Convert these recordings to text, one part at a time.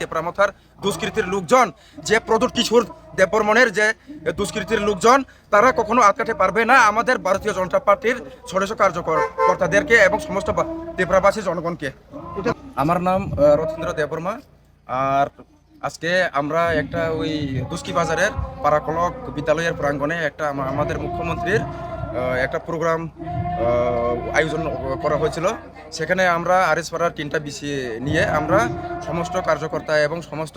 তেপরামথার দুষ্কৃতির লোকজন, যে প্রদূত কিশোর দেববর্মনের যে দুষ্কৃতির লোকজন, তারা কখনো আটকাতে পারবে না আমাদের ভারতীয় জনতা পার্টির ষোড়শ কার্যকর্তাদেরকে এবং সমস্ত তেপরাবাসী জনগণকে। আমার নাম রথীন্দ্র দেববর্মা। আর আজকে আমরা একটা ওই দুস্কি বাজারের পারাকলক বিদ্যালয়ের প্রাঙ্গণে একটা আমাদের মুখ্যমন্ত্রীর একটা প্রোগ্রাম আয়োজন করা হয়েছিল। সেখানে আমরা আরএসপাড়ার 3টা বিসি নিয়ে আমরা সমস্ত কার্যকর্তা এবং সমস্ত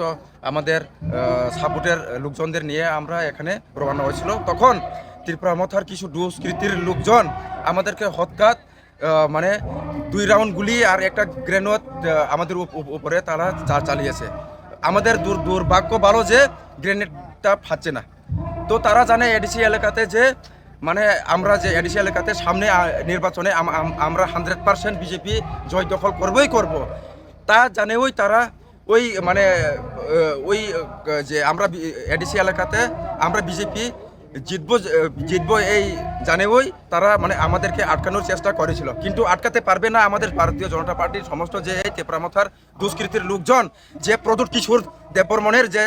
আমাদের সাপোর্টের লোকজনদের নিয়ে আমরা এখানে রওনা হয়েছিল। তখন ত্রিপুরামথার কিছু দুষ্কৃতির লোকজন আমাদেরকে হঠাৎ মানে 2 রাউন্ড গুলি আর একটা গ্রেনেড আমাদের উপরে তারা চালিয়েছে। আমাদের দুর্ভাগ্য ভালো যে গ্রেনেডটা ফাটছে না। তো তারা জানে এডিসি এলাকাতে যে মানে আমরা যে এডিসি এলাকাতে সামনে নির্বাচনে আমরা 100% বিজেপি জয় দখল করব, তা জানে ওই তারা ওই মানে ওই যে আমরা এডিসি এলাকাতে আমরা বিজেপি জিতবো এই জানে ওই তারা মানে আমাদেরকে আটকানোর চেষ্টা করেছিল, কিন্তু আটকাতে পারবে না আমাদের ভারতীয় জনতা পার্টির সমস্ত যে এই তেপরামথার দুষ্কৃতির লোকজন, যে প্রদূত কিশোর দেববর্মনের যে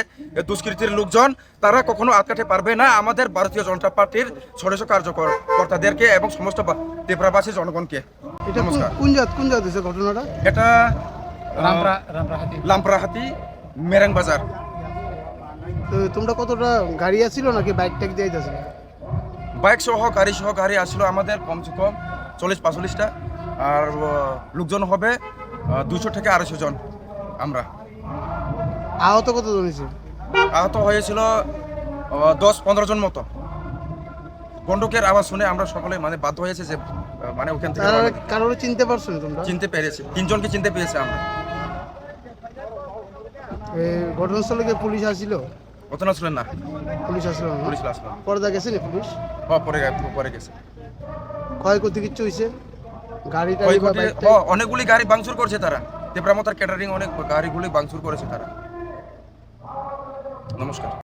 দুষ্কৃতির লোকজন, তারা কখনো আটকাতে পারবে না আমাদের ভারতীয় জনতা পার্টির ষোড়শ কার্যকর্তাদেরকে এবং সমস্ত তেপরাবাসী জনগণকে। এটা কোন জাত হয়েছে ঘটনাটা? এটা লামপ্রাহাতি মেরাং বাজার। তো তোমরা কতটা গাড়ি আসছিল নাকি বাইক ট্যাক দিয়ে যাচ্ছিল? বাইক সহ গাড়ি আসলো আমাদের কমসে কম 40-45টা, আর লোকজন হবে 200 থেকে 250 জন। আমরা আহত কতজন হয়েছে? আহত হয়েছিল 10-15 জন মতো। বন্দুকের আওয়াজ শুনে আমরা সকলে মানে বাধ্য হয়েছে যে মানে ওখান থেকে কারোর চিনতে পারছো না তোমরা? চিনতে পেরেছি, 3 জনকে চিনতে পেরেছি আমরা। ঘটনাস্থলে কি পুলিশ আসছিল? ঘটনা ছিলেন না, পুলিশ আসলো না? পুলিশ আসলো পর্দা গেছে না পুলিশ? পরে গেছে। ক্ষয়ক্ষতি কিচ্ছু হয়েছে? গাড়িটা অনেকগুলি গাড়ি ভাঙচুর করছে তারা। তেপরামথার ক্যাটারিং অনেক গাড়িগুলি ভাঙচুর করেছে তারা। নমস্কার।